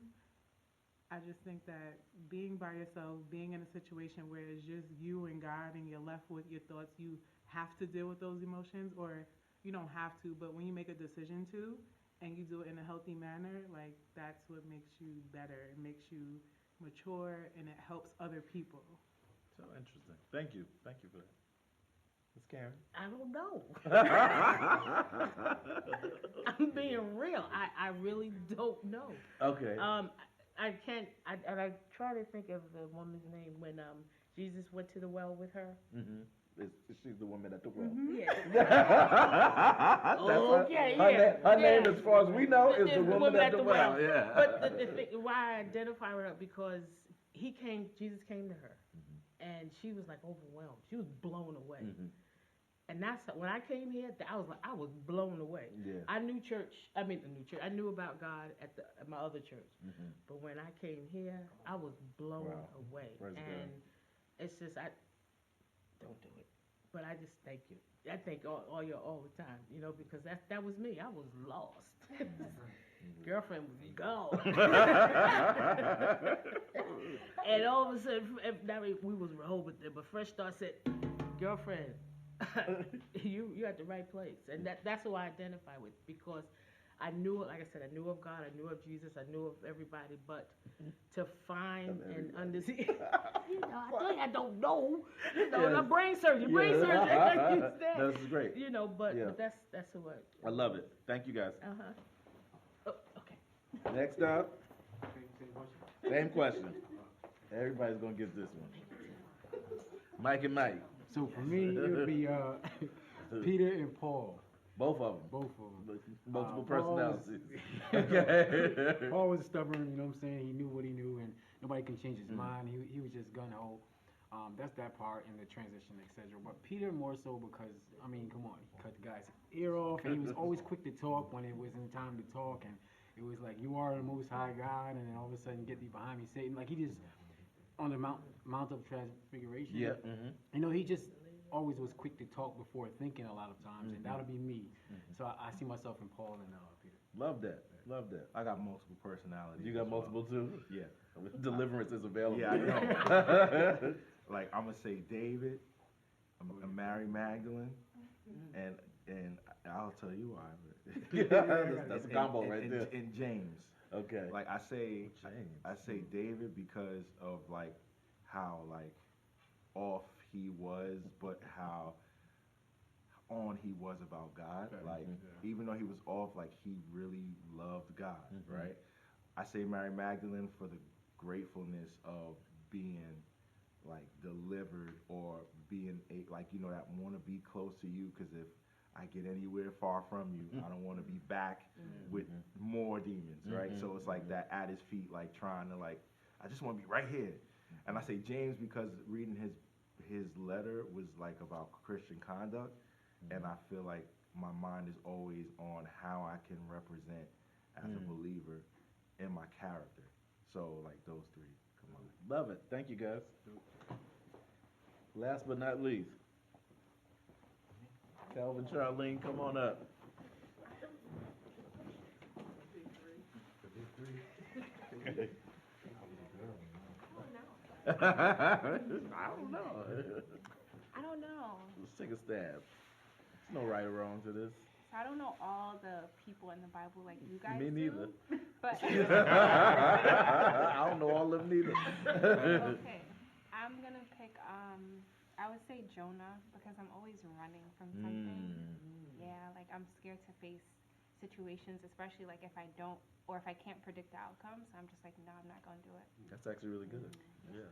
I just think that being by yourself, being in a situation where it's just you and God and you're left with your thoughts, you have to deal with those emotions, or you don't have to, but when you make a decision to and you do it in a healthy manner, like that's what makes you better. It makes you mature and it helps other people. So interesting. Thank you. Thank you for that. Ms. sharing. I don't know. I'm being real. I really don't know. Okay. I can't. I try to think of the woman's name when Jesus went to the well with her. Mm-hmm. She's the woman at the well. Yeah. Okay, yeah. Her name, as far as we know, is the woman at the well. Yeah. But the thing, why I identify with her, because Jesus came to her, and she was like overwhelmed. She was blown away. Mm-hmm. And that's when I came here. I was blown away. Yeah. I knew I knew about God at my other church, but when I came here, I was blown away. Praise and God. it's just I don't do it, but I just thank you. I thank all the time, because that was me. I was lost. Girlfriend was gone. And all of a sudden, we was Rehoboth there, but Fresh Start said, girlfriend, you're at the right place. And that's who I identify with, because I knew, like I said, I knew of God, I knew of Jesus, I knew of everybody, but to find and understand, I tell you, I don't know, my brain surgery, like you said. This is great. But that's who I love it. Thank you, guys. Oh, okay. Next up, same question. Everybody's gonna get this one. Mike and Mike. So for me, it would be Peter and Paul. Both of them. Both of them. Multiple Paul was- personalities. Okay. Paul was stubborn, you know what I'm saying? He knew what he knew, and nobody can change his mind. He was just gung-ho. That's that part in the transition, etc. But Peter more so because, I mean, come on, he cut the guy's ear off, and he was always quick to talk when it wasn't time to talk, and it was like, you are the Most High God, and then all of a sudden, get thee behind me, Satan. Like, he just, on the Mount of Transfiguration, Yeah. he just always was quick to talk before thinking a lot of times, and that'll be me. So I see myself in Paul and Peter. Love that. Love that. I got multiple personalities. You got as well. multiple too? Yeah. Deliverance is available. Yeah, I know. Like, I'm gonna say David, I'm Mary Magdalene, and I'll tell you why. That's a combo right there. And James. Okay. Like I say James. David because of like how like off he was, but how on he was about God. Like even though he was off, like he really loved God, right? I say Mary Magdalene for the gratefulness of being like delivered, or being like that want to be close to you, because if I get anywhere far from you, I don't want to be back with more demons, right? So it's like that at his feet, like trying to like, I just want to be right here. And I say James because reading his letter was like about Christian conduct, and I feel like my mind is always on how I can represent as a believer in my character. So like those three. Come on. Love it. Thank you, guys. Last but not least, Calvin, Charlene, come on up. I don't know. I don't know. Let's take a stab. There's no right or wrong to this. So I don't know all the people in the Bible like you guys Me neither. do. But I don't know all of them neither. okay, I'm gonna pick. I would say Jonah, because I'm always running from something. Yeah, like I'm scared to face situations, especially like if I don't, or if I can't predict the outcome. So I'm just like, no, I'm not gonna do it. That's actually really good. Yeah.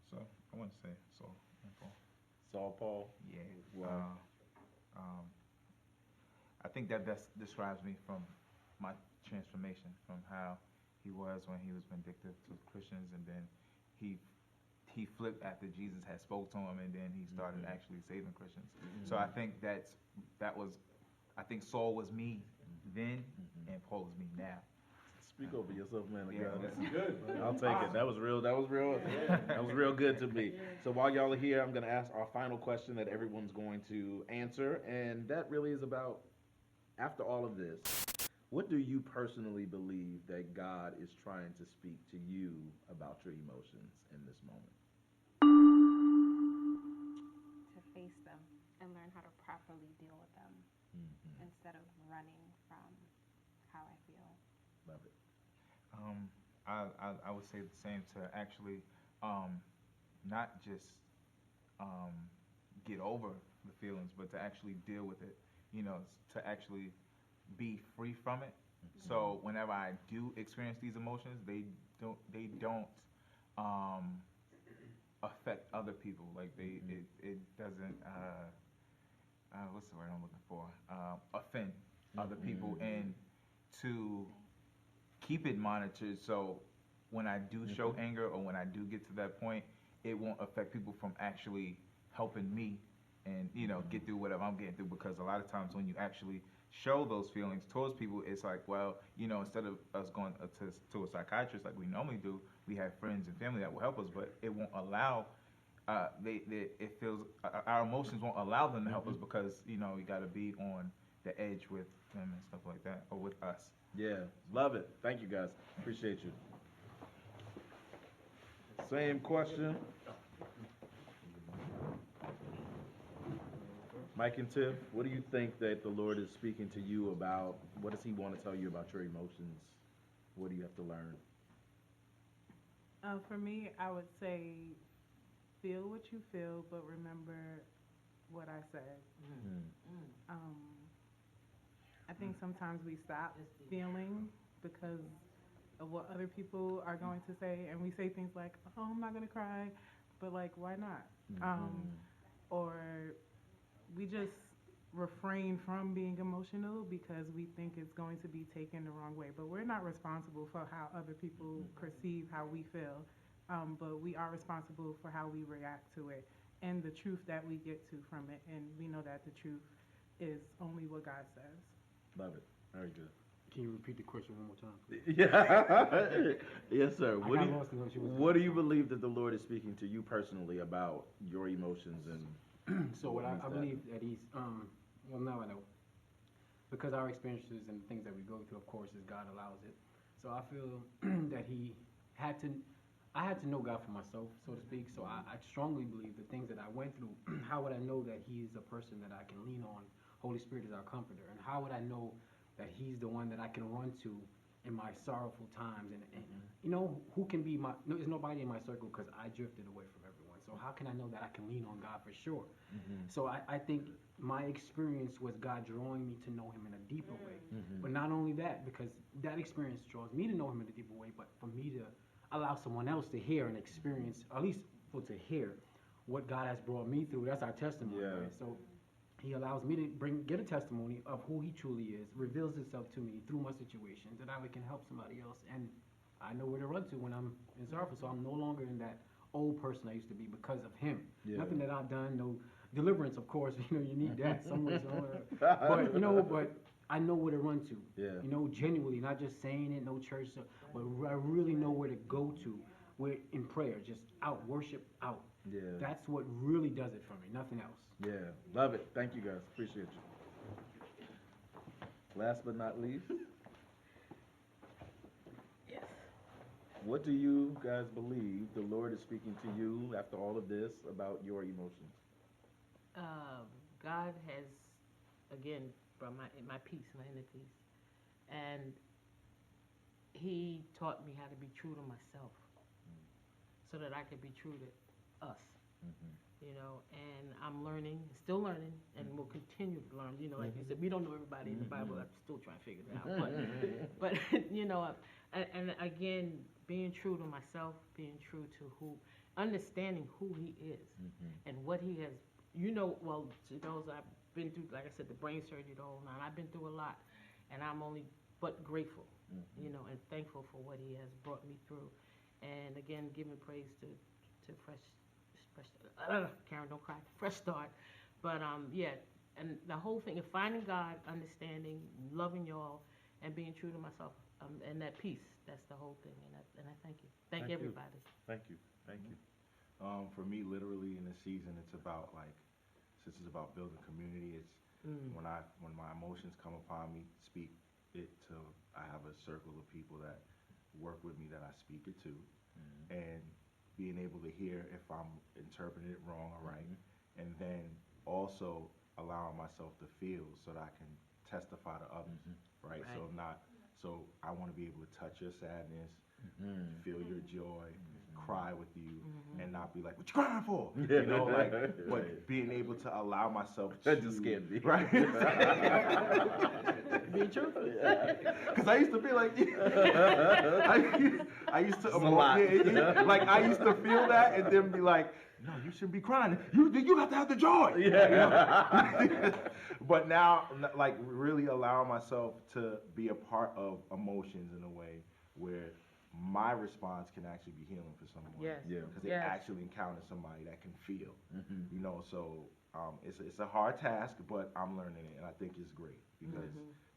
So I want to say Saul and Paul. Saul Paul. Yeah. Wow. I think that best describes me from my transformation, from how he was when he was vindictive to Christians, and then he flipped after Jesus had spoke to him, and then he started actually saving Christians. So I think I think Saul was me then, and Paul is me now. Speak over yourself, man. Yeah, God. that's good. I'll take it. That was real. That was real good to me. So while y'all are here, I'm going to ask our final question that everyone's going to answer, and that really is about, after all of this, what do you personally believe that God is trying to speak to you about your emotions in this moment? To face them and learn how to properly deal with them instead of running from how I feel. Love it. I would say the same, to actually not just get over the feelings, but to actually deal with it. To actually be free from it. So whenever I do experience these emotions, they don't affect other people. Like it doesn't what's the word I'm looking for? Offend other people, and to keep it monitored. So when I do show anger, or when I do get to that point, it won't affect people from actually helping me and get through whatever I'm getting through. Because a lot of times when you actually show those feelings towards people, it's like, well, instead of us going to a psychiatrist like we normally do, we have friends and family that will help us, but it won't allow. It feels our emotions won't allow them to help us, because we got to be on the edge with them and stuff like that, or with us. Yeah, love it. Thank you, guys. Appreciate you. Same question. Mike and Tiff, what do you think that the Lord is speaking to you about? What does He want to tell you about your emotions? What do you have to learn? For me, I would say feel what you feel, but remember what I said. I think sometimes we stop feeling because of what other people are going to say, and we say things like, "Oh, I'm not gonna cry," but like, why not? Or we just refrain from being emotional because we think it's going to be taken the wrong way. But we're not responsible for how other people perceive how we feel, but we are responsible for how we react to it and the truth that we get to from it. And we know that the truth is only what God says. Love it. Very good. Can you repeat the question one more time, please? Yeah. Yes, sir. I got lost in what she was What do you believe that the Lord is speaking to you personally about your emotions and? So what I believe that He's well, now I know, because our experiences and things that we go through, of course, is God allows it. So I feel that I had to know God for myself, so to speak. So I strongly believe the things that I went through. How would I know that He is a person that I can lean on? Holy Spirit is our comforter, and how would I know that He's the one that I can run to in my sorrowful times? And who can be my? No, there's nobody in my circle because I drifted away from everyone. So how can I know that I can lean on God for sure? So I think my experience was God drawing me to know Him in a deeper way. But not only that, because that experience draws me to know Him in a deeper way, but for me to allow someone else to hear and experience, or at least to hear what God has brought me through. That's our testimony, right? So He allows me to get a testimony of who He truly is, reveals Himself to me through my situations, that I can help somebody else. And I know where to run to when I'm in sorrow. So I'm no longer in that old person I used to be because of Him. Nothing that I've done, no deliverance, of course. You need that somewhere. But I know where to run to. Genuinely, not just saying it, no church, but I really know where to go to. Where in prayer, just out, worship out. That's what really does it for me. Nothing else. Yeah, love it. Thank you, guys. Appreciate you. Last but not least, Yes. what do you guys believe the Lord is speaking to you after all of this about your emotions? God has, again, brought my peace, my inner peace. And He taught me how to be true to myself so that I could be true to us. And I'm learning, still learning, and will continue to learn. Like you said, we don't know everybody in the Bible. I'm still trying to figure it out. But and again, being true to myself, being true to understanding who He is and what He has. Well, to those I've been through, like I said, the brain surgery, the whole nine. I've been through a lot, and I'm only but grateful, and thankful for what He has brought me through. And again, giving praise to fresh Karen, don't cry, fresh start. But and the whole thing of finding God, understanding, loving y'all, and being true to myself, and that peace. That's the whole thing. And I thank you. Thank everybody. Thank you. Thank you. For me, literally in this season, it's about since it's about building community. It's when my emotions come upon me, speak it to. I have a circle of people that work with me that I speak it to, and being able to hear if I'm interpreting it wrong or right, and then also allowing myself to feel so that I can testify to others, right? So I want to be able to touch your sadness, feel your joy, cry with you and not be like, what you crying for? You know, like, but being able to allow myself to. That just scared me. Right? Be truthful. Because I used to be like, I used to, It's a lot. like, I used to feel that and then be like, no, you shouldn't be crying. You have to have the joy. Yeah. You know? But now, like, really allow myself to be a part of emotions in a way where my response can actually be healing for someone. Yes. Yeah. Because they Yes. actually encounter somebody that can feel. You know, so it's a hard task, but I'm learning it, and I think it's great because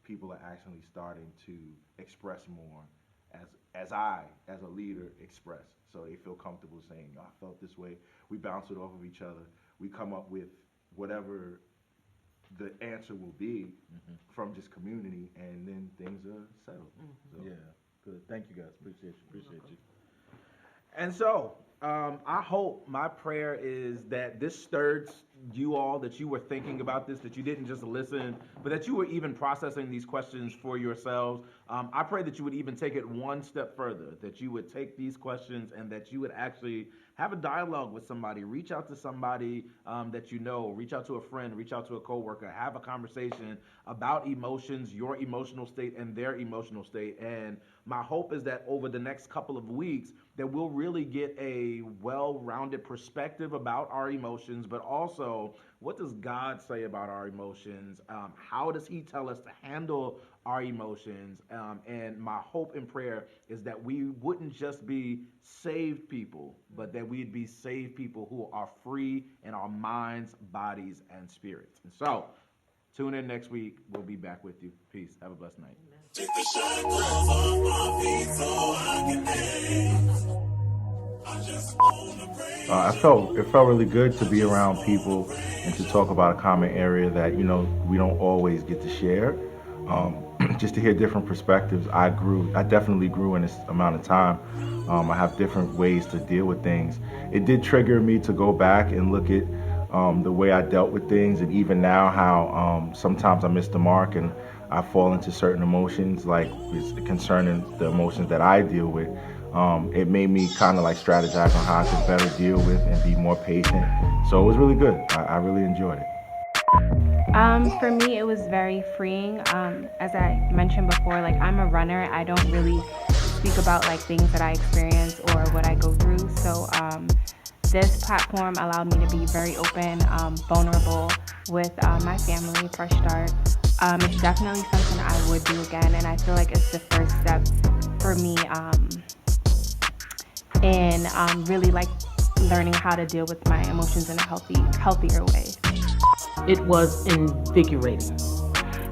people are actually starting to express more as I, as a leader, express. So they feel comfortable saying, oh, I felt this way. We bounce it off of each other. We come up with whatever the answer will be from just community, and then things are settled. So. Yeah, good. Thank you, guys. Appreciate you. And so, I hope, my prayer is that this stirred you all, that you were thinking about this, that you didn't just listen, but that you were even processing these questions for yourselves. I pray that you would even take it one step further, that you would take these questions and that you would actually have a dialogue with somebody, reach out to somebody that you know, reach out to a friend, reach out to a coworker, have a conversation about emotions, your emotional state and their emotional state. And my hope is that over the next couple of weeks, that we'll really get a well-rounded perspective about our emotions, but also, what does God say about our emotions? How does he tell us to handle our emotions? And my hope and prayer is that we wouldn't just be saved people, but that we'd be saved people who are free in our minds, bodies, and spirits. And so, tune in next week. We'll be back with you. Peace. Have a blessed night. Take the shackles off my feet so I can dance. I just wanna praise it felt really good to be around people and to talk about a common area that, you know, we don't always get to share. Just to hear different perspectives. I definitely grew in this amount of time. I have different ways to deal with things. It did trigger me to go back and look at the way I dealt with things, and even now how sometimes I miss the mark and I fall into certain emotions, like concerning the emotions that I deal with. It made me kind of like strategize on how I could better deal with and be more patient. So it was really good. I really enjoyed it. For me, it was very freeing. As I mentioned before, like, I'm a runner. I don't really speak about like things that I experience or what I go through. So this platform allowed me to be very open, vulnerable with my family, Fresh Start. It's definitely something I would do again, and I feel like it's the first step for me in really like learning how to deal with my emotions in a healthier way. It was invigorating.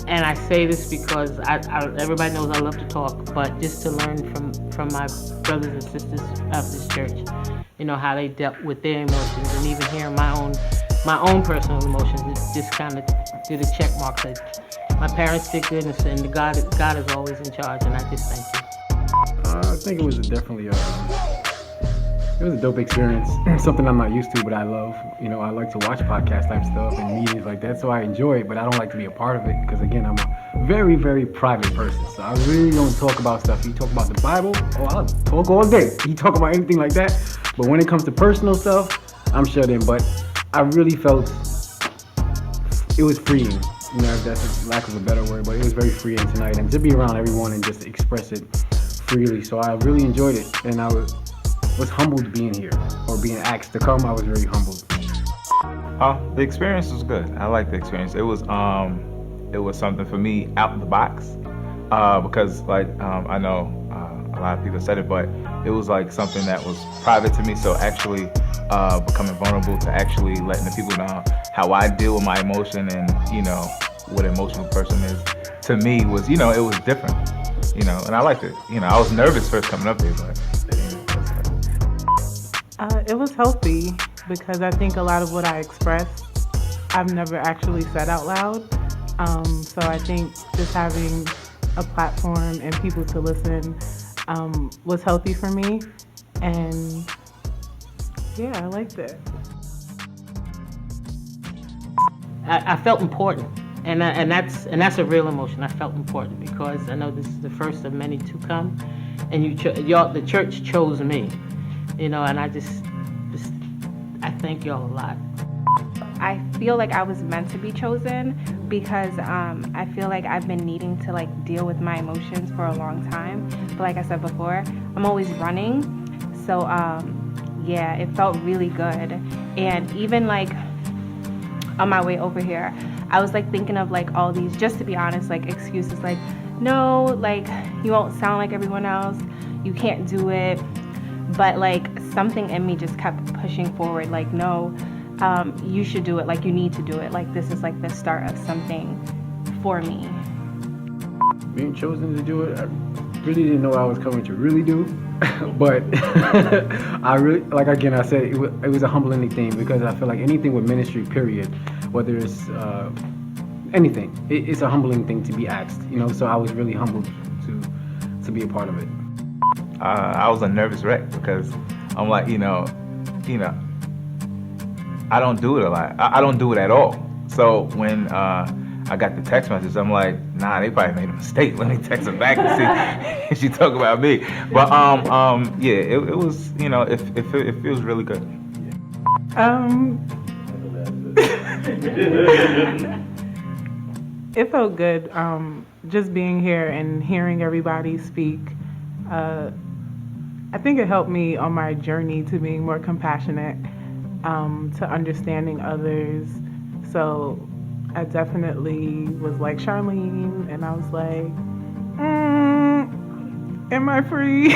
And I say this because everybody knows I love to talk, but just to learn from my brothers and sisters of this church, you know, how they dealt with their emotions, and even hearing my own personal emotions, it just kind of did a check mark that my parents did good, and God is always in charge, and I just thank you. I think it was definitely it was a dope experience. Something I'm not used to, but I love. You know, I like to watch podcast type stuff and meetings like that, so I enjoy it, but I don't like to be a part of it because, again, I'm a very, very private person. So I really don't talk about stuff. You talk about the Bible, I'll talk all day. You talk about anything like that, but when it comes to personal stuff, I'm shut in. But I really felt it was freeing. You know, if that's a lack of a better word, but it was very freeing tonight, and to be around everyone and just express it freely. So I really enjoyed it, and I was humbled being here, or being asked to come. I was very humbled. The experience was good. I liked the experience. It was something for me out of the box, because like I know a lot of people said it, but it was like something that was private to me. So actually becoming vulnerable to actually letting the people know how I deal with my emotion, and you know what an emotional person is, to me was, you know, it was different, you know, and I liked it. You know, I was nervous first coming up here, but it was healthy because I think a lot of what I expressed, I've never actually said out loud. So I think just having a platform and people to listen was healthy for me. And yeah, I liked it. I felt important, and that's a real emotion. I felt important because I know this is the first of many to come, and the church chose me, and I I thank y'all a lot. I feel like I was meant to be chosen because I feel like I've been needing to like deal with my emotions for a long time. But like I said before, I'm always running. So yeah, it felt really good. And even like on my way over here, I was like thinking of like all these, just to be honest, like excuses like, no, like you won't sound like everyone else, you can't do it. But like something in me just kept pushing forward, like, no, you should do it, like you need to do it, like this is like the start of something for me. Being chosen to do it, I really didn't know what I was coming to really do, but I really, like again, I said it was a humbling thing because I feel like anything with ministry, period, whether it's anything, it's a humbling thing to be asked, so I was really humbled to be a part of it. I was a nervous wreck because I'm like, I don't do it a lot. I don't do it at all. So when I got the text message, I'm like, nah, they probably made a mistake. Let me text her back and see if she talk about me. But yeah, it was, it feels really good. It felt good, just being here and hearing everybody speak. I think it helped me on my journey to being more compassionate, to understanding others. So I definitely was like Charlene, and I was like, am I free?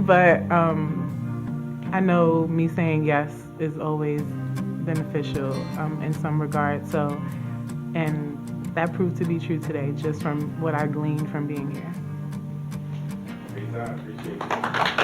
but I know me saying yes is always beneficial in some regard. So, and that proved to be true today, just from what I gleaned from being here. Great time. Appreciate it.